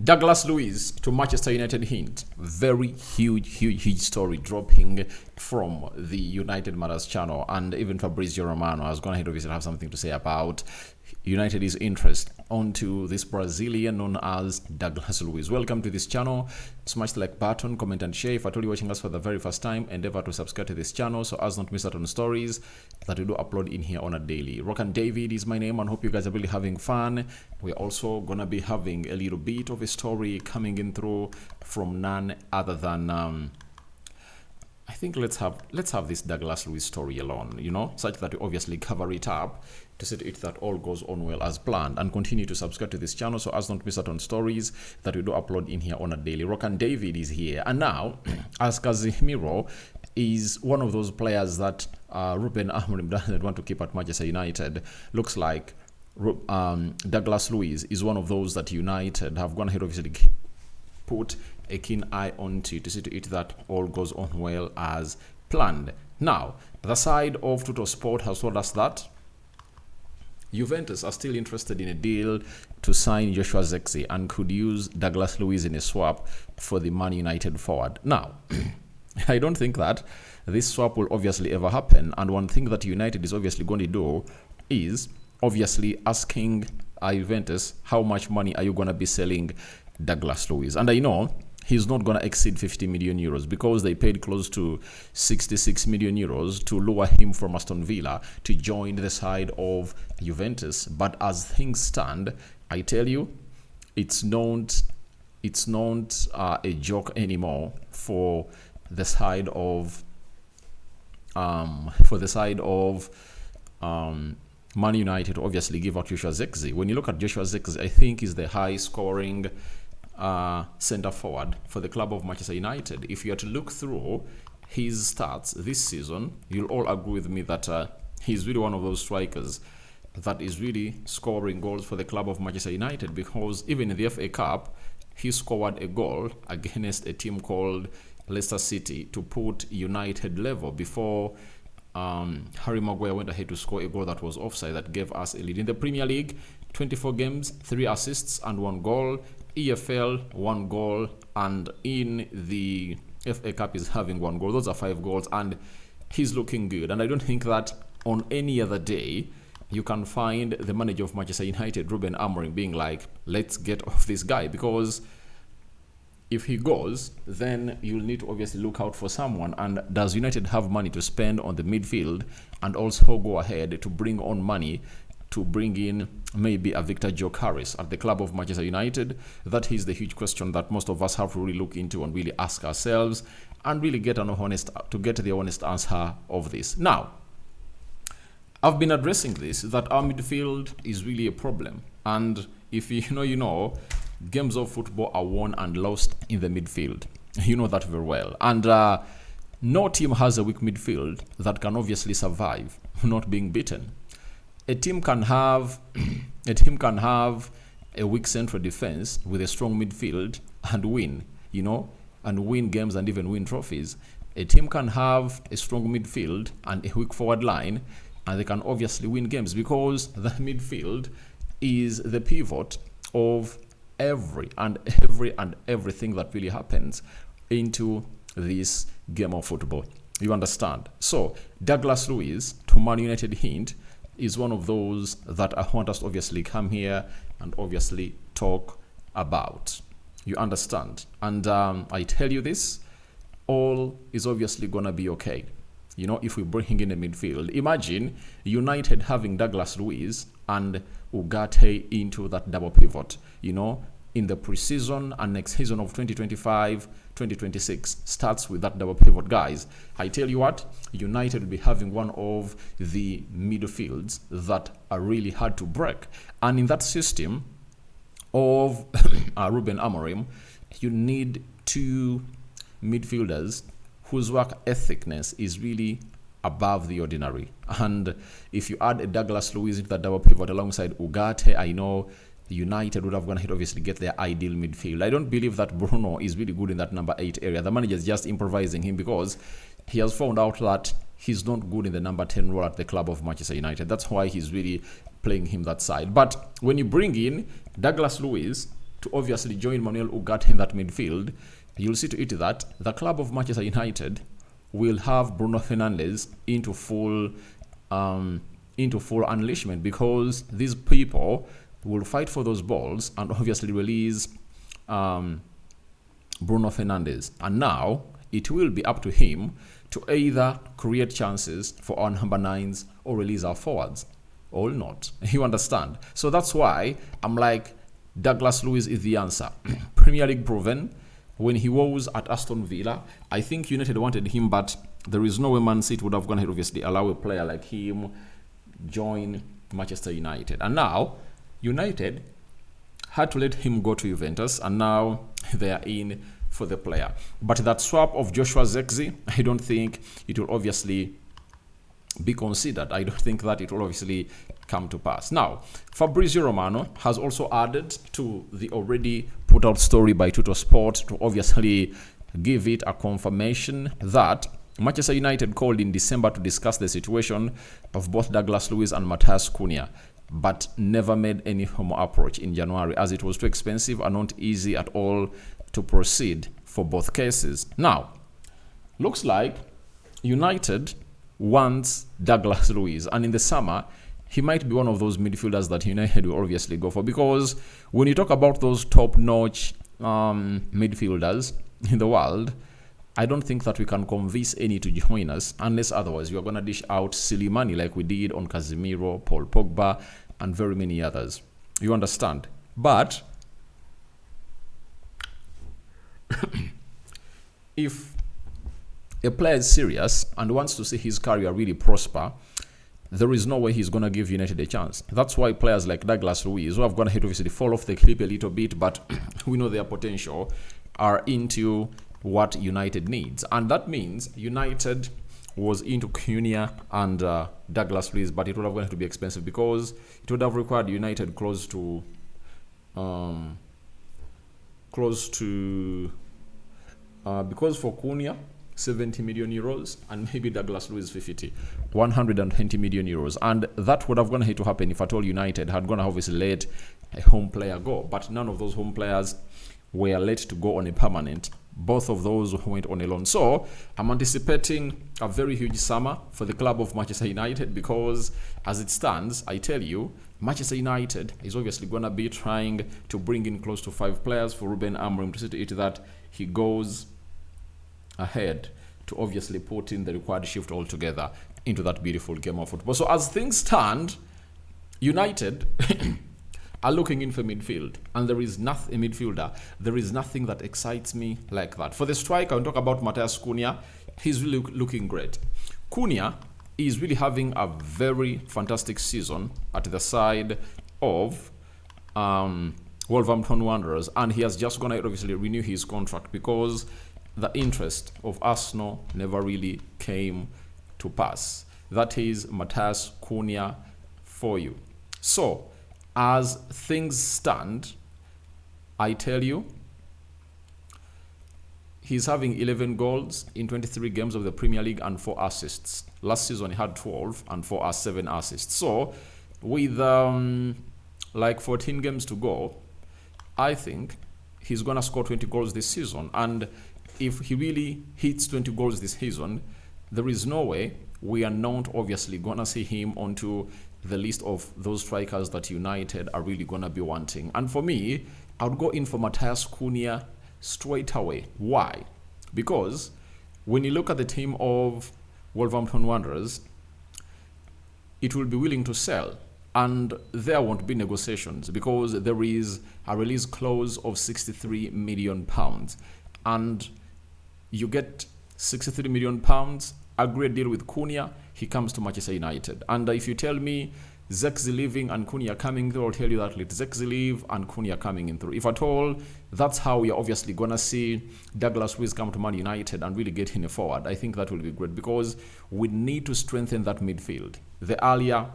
Douglas Luiz to Manchester United hint. Very huge story dropping from the United Matters channel, and even Fabrizio Romano has gone ahead of it have something to say about United's interest onto this Brazilian known as Douglas Luiz. Welcome to this channel. Smash the like button, comment and share. If you're totally watching us for the very first time, endeavor to subscribe to this channel so as not miss out on stories that we do upload in here on a daily. Rock and David is my name, and hope you guys are really having fun. We're also gonna be having a little bit of a story coming in through from none other than I think let's have this Douglas Luiz story alone, such that we obviously cover it up to see to it that all goes on well as planned, and continue to subscribe to this channel so as not miss out on stories that we do upload in here on a daily. Rock and David is here, and now as Casemiro is one of those players that Ruben Amorim doesn't want to keep at Manchester United. Looks like Douglas Luiz is one of those that United have gone ahead obviously put a keen eye onto to see to it that all goes on well as planned. Now, the side of Tuttosport has told us that Juventus are still interested in a deal to sign Joshua Zirkzee and could use Douglas Luiz in a swap for the Man United forward. Now, I don't think that this swap will obviously ever happen, and one thing that United is obviously going to do is obviously asking Juventus, how much money are you going to be selling Douglas Luiz? And I know he's not going to exceed 50 million euros because they paid close to 66 million euros to lure him from Aston Villa to join the side of Juventus. But as things stand, I tell you, it's not a joke anymore for the side of Man United to obviously give out Joshua Zirkzee. When you look at Joshua Zirkzee, I think is the high scoring center forward for the club of Manchester United. If you are to look through his stats this season, you'll all agree with me that he's really one of those strikers that is really scoring goals for the club of Manchester United, because even in the FA Cup, he scored a goal against a team called Leicester City to put United level before Harry Maguire went ahead to score a goal that was offside that gave us a lead. In the Premier League, 24 games, 3 assists and 1 goal. EFL, 1 goal, and in the FA Cup is having 1 goal. Those are 5 goals, and he's looking good. And I don't think that on any other day you can find the manager of Manchester United, Ruben Amorim, being like, let's get off this guy, because if he goes, then you'll need to obviously look out for someone. And does United have money to spend on the midfield and also go ahead to bring on money to bring in maybe a Victor Gyökeres at the club of Manchester United? That is the huge question that most of us have to really look into and really ask ourselves and really get the honest answer of this. Now, I've been addressing this, that our midfield is really a problem. And if you know, games of football are won and lost in the midfield. You know that very well. And no team has a weak midfield that can obviously survive not being beaten. A team can have a weak central defense with a strong midfield and win, and win games and even win trophies. A team can have a strong midfield and a weak forward line, and they can obviously win games, because the midfield is the pivot of everything that really happens into this game of football. You understand? So Douglas Luiz to Man United hint is one of those that I want us to obviously come here and obviously talk about. You understand? And I tell you this, all is obviously gonna be okay. If we bring in a midfield, imagine United having Douglas Luiz and Ugarte into that double pivot, in the preseason and next season of 2025-2026 starts with that double pivot, guys. I tell you what, United will be having one of the midfields that are really hard to break. And in that system of Ruben Amorim, you need 2 midfielders whose work ethicness is really above the ordinary. And if you add a Douglas Luiz into that double pivot alongside Ugarte, I know United would have gone ahead obviously get their ideal midfield. I don't believe that Bruno is really good in that number 8 area. The manager is just improvising him because he has found out that he's not good in the number 10 role at the club of Manchester United. That's why he's really playing him that side. But when you bring in Douglas Luiz to obviously join Manuel Ugarte in that midfield, you'll see to it that the club of Manchester United will have Bruno Fernandes into full unleashment, because these people will fight for those balls and obviously release Bruno Fernandes. And now it will be up to him to either create chances for our number 9s or release our forwards, or not. You understand? So that's why I'm like, Douglas Luiz is the answer. Premier League proven. When he was at Aston Villa, I think United wanted him, but there is no way Man City would have gone ahead, obviously, allow a player like him join Manchester United. And now, United had to let him go to Juventus, and now they are in for the player. But that swap of Joshua Zirkzee, I don't think it will obviously be considered. I don't think that it will obviously come to pass. Now, Fabrizio Romano has also added to the already put out story by Tutto Sport to obviously give it a confirmation that Manchester United called in December to discuss the situation of both Douglas Luiz and Matthias Cunha, but never made any formal approach in January, as it was too expensive and not easy at all to proceed for both cases. Now, looks like United wants Douglas Luiz, and in the summer he might be one of those midfielders that United will obviously go for, because when you talk about those top-notch midfielders in the world, I don't think that we can convince any to join us, unless otherwise we are going to dish out silly money like we did on Casemiro, Paul Pogba, and very many others. You understand? But if a player is serious and wants to see his career really prosper, there is no way he's going to give United a chance. That's why players like Douglas Luiz, who have gone ahead to obviously fall off the cliff a little bit, but we know their potential, are into what United needs. And that means United was into Cunha and Douglas Luiz, but it would have gone to be expensive, because it would have required United close to because for Cunha 70 million euros and maybe Douglas Luiz 120 million euros, and that would have gone to happen if at all United had gone to obviously let a home player go. But none of those home players were let to go on a permanent. Both of those went on a loan. So I'm anticipating a very huge summer for the club of Manchester United, because as it stands, I tell you, Manchester United is obviously going to be trying to bring in close to 5 players for Ruben Amorim to see to it that he goes ahead to obviously put in the required shift altogether into that beautiful game of football. So as things stand, United are looking in for midfield, and there is nothing a midfielder. There is nothing that excites me like that. For the striker, I'll talk about Matthias Cunha. He's really looking great. Cunha is really having a very fantastic season at the side of Wolverhampton Wanderers, and he has just gone to obviously renew his contract, because the interest of Arsenal never really came to pass. That is Matthias Cunha for you. So, as things stand, I tell you, he's having 11 goals in 23 games of the Premier League and 4 assists. Last season, he had 12 and 7 assists. So, with like 14 games to go, I think he's going to score 20 goals this season. And if he really hits 20 goals this season, there is no way we are not obviously going to see him onto the list of those strikers that United are really going to be wanting. And for me, I would go in for Matthias Cunha straight away. Why? Because when you look at the team of Wolverhampton Wanderers, it will be willing to sell, and there won't be negotiations, because there is a release clause of £63 million. And you get £63 million, agree a deal with Cunha, he comes to Manchester United. And if you tell me Zirkzee leaving and Cunha coming through, I'll tell you that let Zirkzee leave and Cunha coming in through. If at all, that's how we are obviously going to see Douglas Luiz come to Man United and really get in a forward. I think that will be great, because we need to strengthen that midfield. The earlier,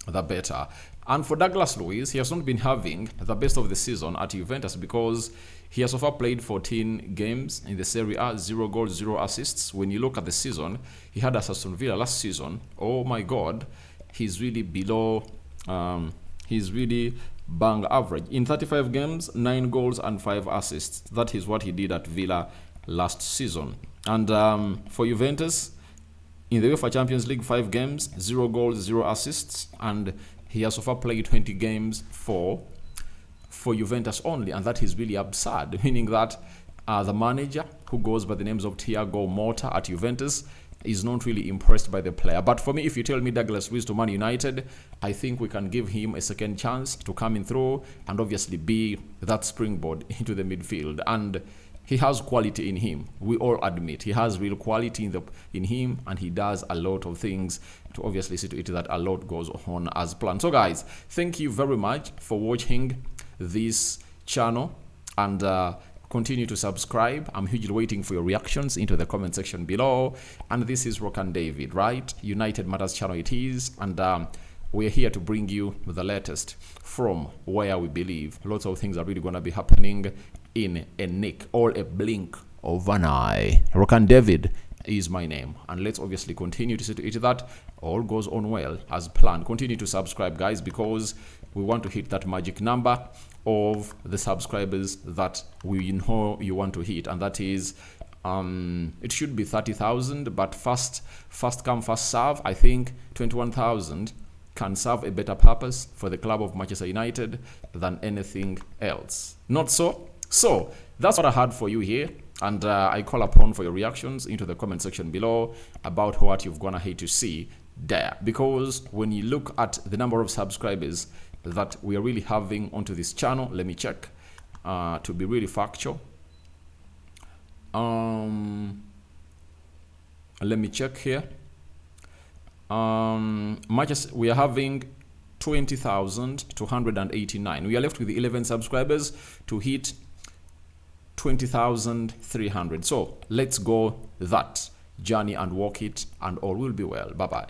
the better. And for Douglas Luiz, he has not been having the best of the season at Juventus, because he has so far played 14 games in the Serie A, 0 goals, 0 assists. When you look at the season, he had Aston Villa last season. Oh my God, he's really below. He's really bang average. In 35 games, 9 goals and 5 assists. That is what he did at Villa last season. And for Juventus, in the UEFA Champions League, 5 games, 0 goals, 0 assists. And he has so far played 20 games for Juventus only. And that is really absurd, meaning that the manager, who goes by the names of Thiago Motta at Juventus, is not really impressed by the player. But for me, if you tell me Douglas Luiz to Man United, I think we can give him a second chance to come in through and obviously be that springboard into the midfield. And he has quality in him. We all admit he has real quality in him, and he does a lot of things to obviously see to it that a lot goes on as planned. So guys, thank you very much for watching this channel, and continue to subscribe. I'm hugely waiting for your reactions into the comment section below. And this is Rock and David, right? United Matters channel it is, and we're here to bring you the latest from where we believe lots of things are really going to be happening in a nick or a blink of an eye. Rock and David is my name, and let's obviously continue to see to it that all goes on well as planned. Continue to subscribe, guys, because we want to hit that magic number of the subscribers that we know you want to hit, and that is it should be 30,000, but first come first serve. I think 21,000 can serve a better purpose for the club of Manchester United than anything else. Not so? So that's what I had for you here, and I call upon for your reactions into the comment section below about what you've gonna hate to see there, because when you look at the number of subscribers that we are really having onto this channel, let me check to be really factual. Let me check here. We are having 20,289. We are left with 11 subscribers to hit 20,300. So let's go that journey and walk it, and all will be well. Bye bye.